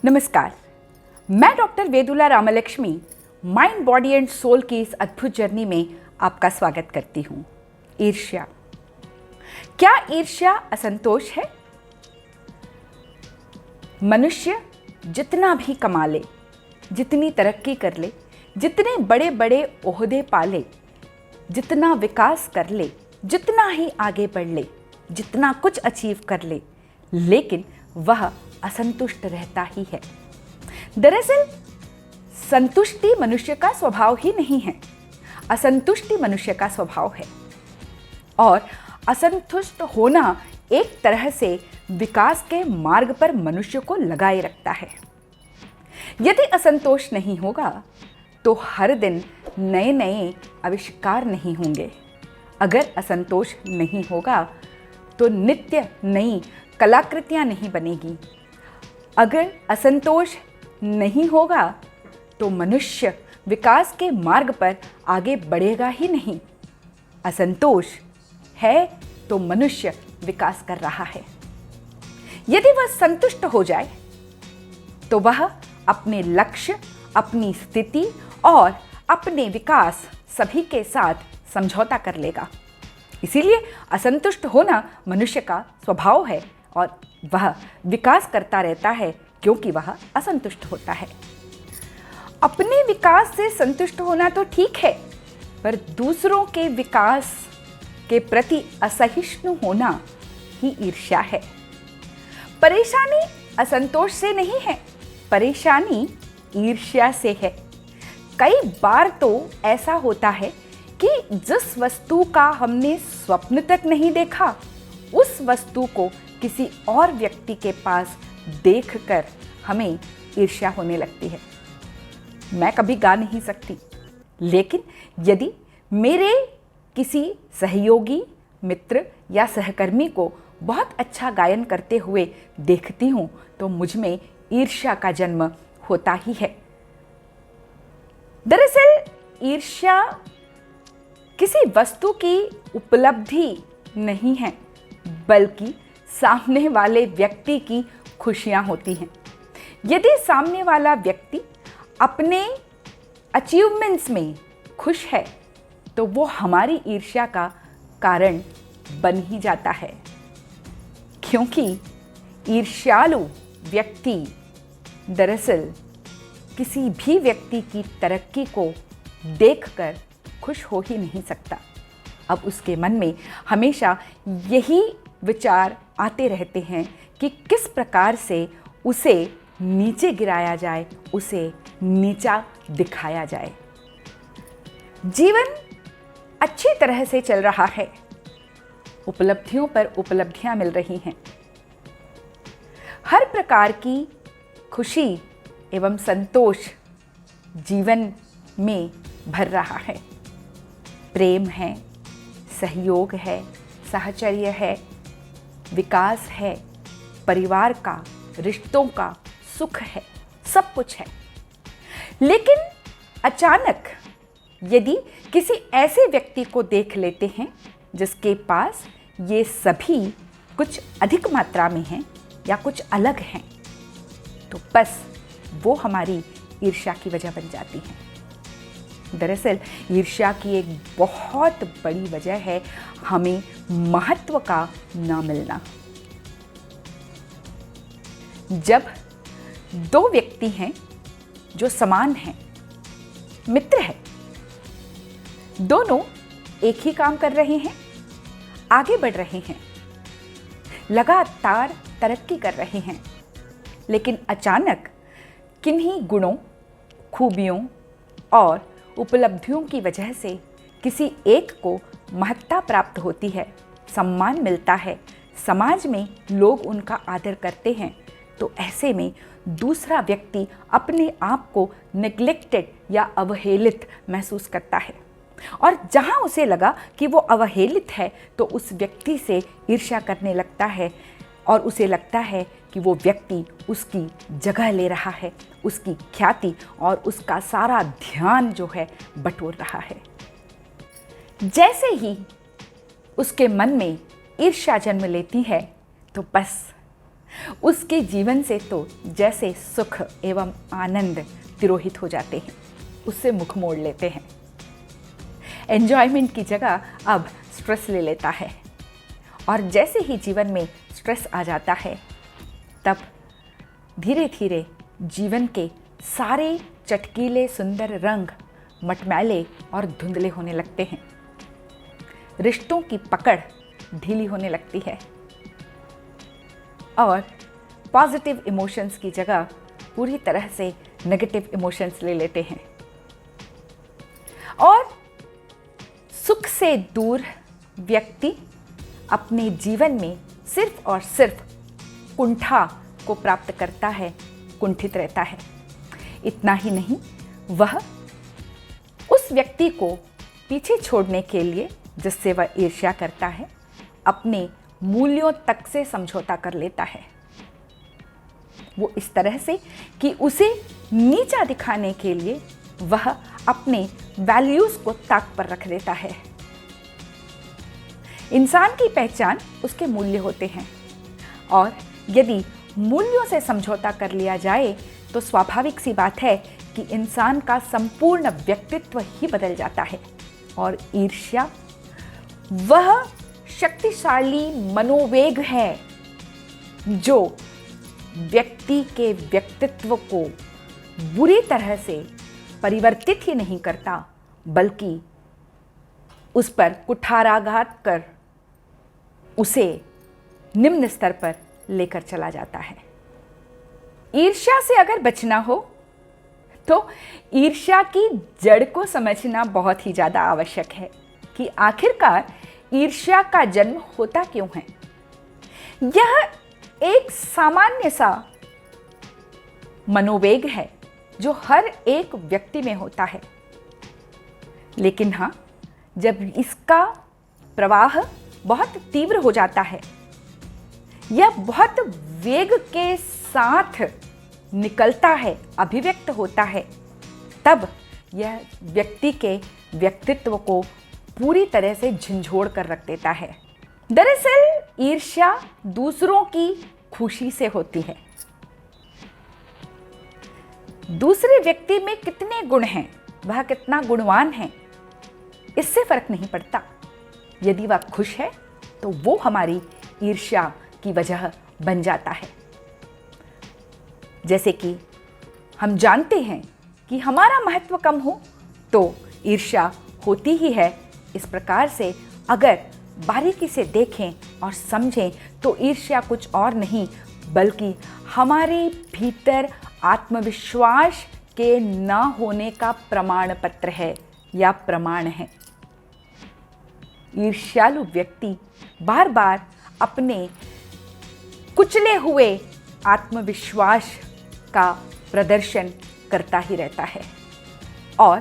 नमस्कार, मैं doctor Vedula Ramalakshmi mind body and soul की इस अद्भुत जर्नी में आपका स्वागत करती हूँ। ईर्ष्या, क्या ईर्ष्या असंतोष है? मनुष्य जितना भी कमा ले, जितनी तरक्की कर ले, जितने बड़े बड़े ओहदे पाले, जितना विकास कर ले, जितना ही आगे बढ़ ले, जितना कुछ अचीव कर ले, लेकिन वह असंतुष्ट रहता ही है। दरअसल संतुष्टि मनुष्य का स्वभाव ही नहीं है, असंतुष्टि मनुष्य का स्वभाव है। और असंतुष्ट होना एक तरह से विकास के मार्ग पर मनुष्य को लगाए रखता है। यदि असंतोष नहीं होगा तो हर दिन नए नए आविष्कार नहीं होंगे। अगर असंतोष नहीं होगा तो नित्य नई कलाकृतियां नहीं बनेगी। अगर असंतोष नहीं होगा तो मनुष्य विकास के मार्ग पर आगे बढ़ेगा ही नहीं। असंतोष है तो मनुष्य विकास कर रहा है। यदि वह संतुष्ट हो जाए तो वह अपने लक्ष्य, अपनी स्थिति और अपने विकास सभी के साथ समझौता कर लेगा। इसीलिए असंतुष्ट होना मनुष्य का स्वभाव है और वह विकास करता रहता है क्योंकि वह असंतुष्ट होता है। अपने विकास से संतुष्ट होना तो ठीक है, पर दूसरों के विकास के प्रति असहिष्णु होना ही ईर्ष्या है। परेशानी असंतोष से नहीं है, परेशानी ईर्ष्या से है। कई बार तो ऐसा होता है कि जिस वस्तु का हमने स्वप्न तक नहीं देखा, उस वस्तु को किसी और व्यक्ति के पास देखकर हमें ईर्ष्या होने लगती है। मैं कभी गा नहीं सकती, लेकिन यदि मेरे किसी सहयोगी, मित्र या सहकर्मी को बहुत अच्छा गायन करते हुए देखती हूँ तो मुझ में ईर्ष्या का जन्म होता ही है। दरअसल ईर्ष्या किसी वस्तु की उपलब्धि नहीं है, बल्कि सामने वाले व्यक्ति की खुशियां होती हैं। यदि सामने वाला व्यक्ति अपने अचीवमेंट्स में खुश है तो वो हमारी ईर्ष्या का कारण बन ही जाता है, क्योंकि ईर्ष्यालु व्यक्ति दरअसल किसी भी व्यक्ति की तरक्की को देखकर खुश हो ही नहीं सकता। अब उसके मन में हमेशा यही विचार आते रहते हैं कि किस प्रकार से उसे नीचे गिराया जाए, उसे नीचा दिखाया जाए। जीवन अच्छी तरह से चल रहा है, उपलब्धियों पर उपलब्धियां मिल रही हैं। हर प्रकार की खुशी एवं संतोष जीवन में भर रहा है। प्रेम है, सहयोग है, साहचर्य है, विकास है, परिवार का, रिश्तों का सुख है, सब कुछ है। लेकिन अचानक यदि किसी ऐसे व्यक्ति को देख लेते हैं जिसके पास ये सभी कुछ अधिक मात्रा में हैं या कुछ अलग हैं, तो बस वो हमारी ईर्ष्या की वजह बन जाती हैं। दरअसल ईर्ष्या की एक बहुत बड़ी वजह है हमें महत्व का ना मिलना। जब दो व्यक्ति हैं जो समान हैं, मित्र हैं, दोनों एक ही काम कर रहे हैं, आगे बढ़ रहे हैं, लगातार तरक्की कर रहे हैं, लेकिन अचानक किन्हीं गुणों, खूबियों और उपलब्धियों की वजह से किसी एक को महत्ता प्राप्त होती है, सम्मान मिलता है, समाज में लोग उनका आदर करते हैं, तो ऐसे में दूसरा व्यक्ति अपने आप को नेग्लेक्टेड या अवहेलित महसूस करता है। और जहां उसे लगा कि वो अवहेलित है तो उस व्यक्ति से ईर्ष्या करने लगता है और उसे लगता है कि वो व्यक्ति उसकी जगह ले रहा है, उसकी ख्याति और उसका सारा ध्यान जो है बटोर रहा है। जैसे ही उसके मन में ईर्ष्या जन्म लेती है तो बस उसके जीवन से तो जैसे सुख एवं आनंद तिरोहित हो जाते हैं, उससे मुख मोड़ लेते हैं। एंजॉयमेंट की जगह अब स्ट्रेस ले लेता है, और जैसे ही जीवन में स्ट्रेस आ जाता है, तब धीरे धीरे जीवन के सारे चटकीले सुंदर रंग मटमैले और धुंधले होने लगते हैं। रिश्तों की पकड़ ढीली होने लगती है, और पॉजिटिव इमोशंस की जगह पूरी तरह से नेगेटिव इमोशंस ले लेते हैं, और सुख से दूर व्यक्ति अपने जीवन में सिर्फ और सिर्फ कुंठा को प्राप्त करता है, कुंठित रहता है। इतना ही नहीं, वह उस व्यक्ति को पीछे छोड़ने के लिए जिससे वह ईर्ष्या करता है, अपने मूल्यों तक से समझौता कर लेता है। वो इस तरह से कि उसे नीचा दिखाने के लिए वह अपने वैल्यूज़ को ताक पर रख देता है। इंसान की पहचान उसके मूल्य होते हैं, और यदि मूल्यों से समझौता कर लिया जाए तो स्वाभाविक सी बात है कि इंसान का संपूर्ण व्यक्तित्व ही बदल जाता है। और ईर्ष्या वह शक्तिशाली मनोवेग है जो व्यक्ति के व्यक्तित्व को बुरी तरह से परिवर्तित ही नहीं करता, बल्कि उस पर कुठाराघात कर उसे निम्न स्तर पर लेकर चला जाता है। ईर्ष्या से अगर बचना हो तो ईर्ष्या की जड़ को समझना बहुत ही ज़्यादा आवश्यक है कि आखिरकार ईर्ष्या का जन्म होता क्यों है। यह एक सामान्य सा मनोवेग है जो हर एक व्यक्ति में होता है, लेकिन हाँ, जब इसका प्रवाह बहुत तीव्र हो जाता है या बहुत वेग के साथ निकलता है, अभिव्यक्त होता है, तब यह व्यक्ति के व्यक्तित्व को पूरी तरह से झंझोड़ कर रख देता है। दरअसल ईर्ष्या दूसरों की खुशी से होती है। दूसरे व्यक्ति में कितने गुण हैं, वह कितना गुणवान है, इससे फर्क नहीं पड़ता। यदि वह खुश है तो वो हमारी ईर्ष्या की वजह बन जाता है। जैसे कि हम जानते हैं कि हमारा महत्व कम हो तो ईर्ष्या होती ही है। इस प्रकार से अगर बारीकी से देखें और समझें तो ईर्ष्या कुछ और नहीं बल्कि हमारे भीतर आत्मविश्वास के न होने का प्रमाण पत्र है या प्रमाण है। ईर्ष्यालु व्यक्ति बार बार अपने कुचले हुए आत्मविश्वास का प्रदर्शन करता ही रहता है, और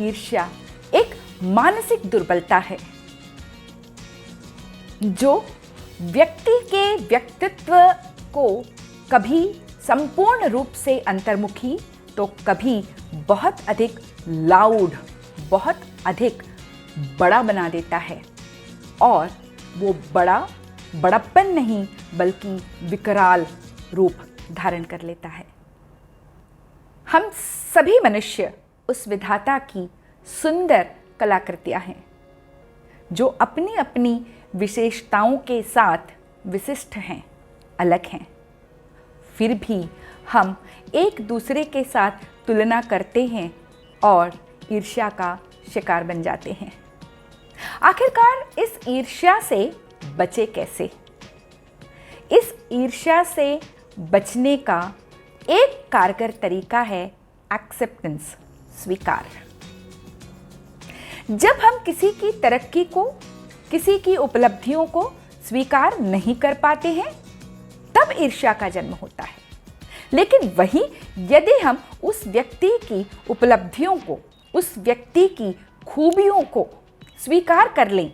ईर्ष्या एक मानसिक दुर्बलता है जो व्यक्ति के व्यक्तित्व को कभी संपूर्ण रूप से अंतर्मुखी तो कभी बहुत अधिक लाउड, बहुत अधिक बड़ा बना देता है, और वो बड़प्पन नहीं बल्कि विकराल रूप धारण कर लेता है। हम सभी मनुष्य उस विधाता की सुंदर कलाकृतियां हैं जो अपनी अपनी विशेषताओं के साथ विशिष्ट हैं, अलग हैं। फिर भी हम एक दूसरे के साथ तुलना करते हैं और ईर्ष्या का शिकार बन जाते हैं। आखिरकार इस ईर्ष्या से बचे कैसे? इस ईर्ष्या से बचने का एक कारगर तरीका है एक्सेप्टेंस, स्वीकार। जब हम किसी की तरक्की को, किसी की उपलब्धियों को स्वीकार नहीं कर पाते हैं, तब ईर्ष्या का जन्म होता है। लेकिन वहीं यदि हम उस व्यक्ति की उपलब्धियों को, उस व्यक्ति की खूबियों को स्वीकार कर लें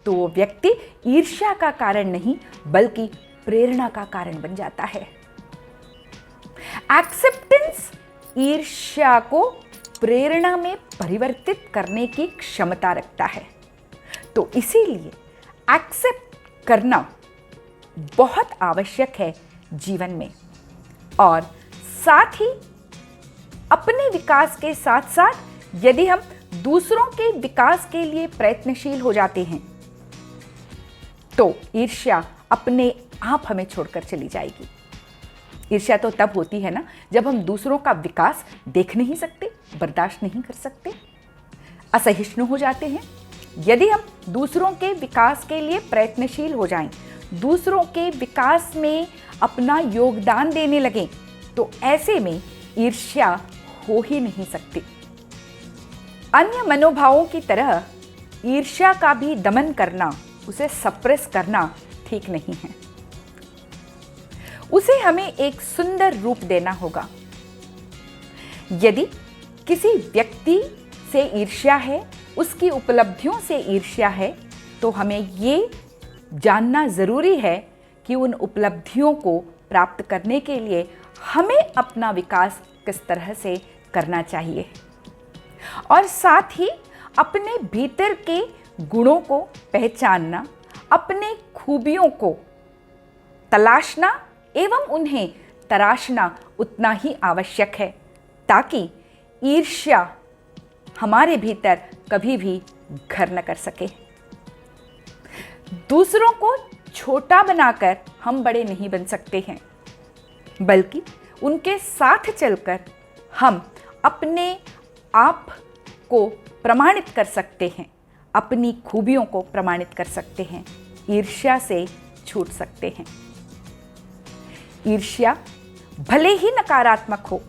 तो वो व्यक्ति ईर्ष्या का कारण नहीं बल्कि प्रेरणा का कारण बन जाता है। एक्सेप्टेंस ईर्ष्या को प्रेरणा में परिवर्तित करने की क्षमता रखता है। तो इसीलिए एक्सेप्ट करना बहुत आवश्यक है जीवन में। और साथ ही अपने विकास के साथ साथ यदि हम दूसरों के विकास के लिए प्रयत्नशील हो जाते हैं तो ईर्ष्या अपने आप हमें छोड़कर चली जाएगी। ईर्ष्या तो तब होती है ना जब हम दूसरों का विकास देख नहीं सकते, बर्दाश्त नहीं कर सकते, असहिष्णु हो जाते हैं। यदि हम दूसरों के विकास के लिए प्रयत्नशील हो जाएं, दूसरों के विकास में अपना योगदान देने लगें, तो ऐसे में ईर्ष्या हो ही नहीं सकती। अन्य मनोभावों की तरह ईर्ष्या का भी दमन करना, उसे सप्रेस करना ठीक नहीं है। उसे हमें एक सुंदर रूप देना होगा। यदि किसी व्यक्ति से ईर्ष्या है, उसकी उपलब्धियों से ईर्ष्या है, तो हमें ये जानना ज़रूरी है कि उन उपलब्धियों को प्राप्त करने के लिए हमें अपना विकास किस तरह से करना चाहिए। और साथ ही अपने भीतर के गुणों को पहचानना, अपने खूबियों को तलाशना एवं उन्हें तराशना उतना ही आवश्यक है, ताकि ईर्ष्या हमारे भीतर कभी भी घर न कर सके। दूसरों को छोटा बनाकर हम बड़े नहीं बन सकते हैं, बल्कि उनके साथ चलकर हम अपने आप को प्रमाणित कर सकते हैं, अपनी खूबियों को प्रमाणित कर सकते हैं, ईर्ष्या से छूट सकते हैं। ईर्ष्या भले ही नकारात्मक हो,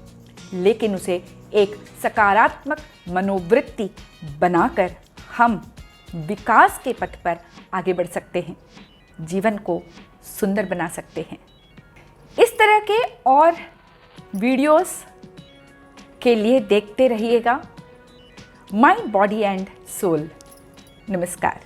लेकिन उसे एक सकारात्मक मनोवृत्ति बनाकर हम विकास के पथ पर आगे बढ़ सकते हैं, जीवन को सुंदर बना सकते हैं। इस तरह के और वीडियोस के लिए देखते रहिएगा माय बॉडी एंड सोल। नमस्कार।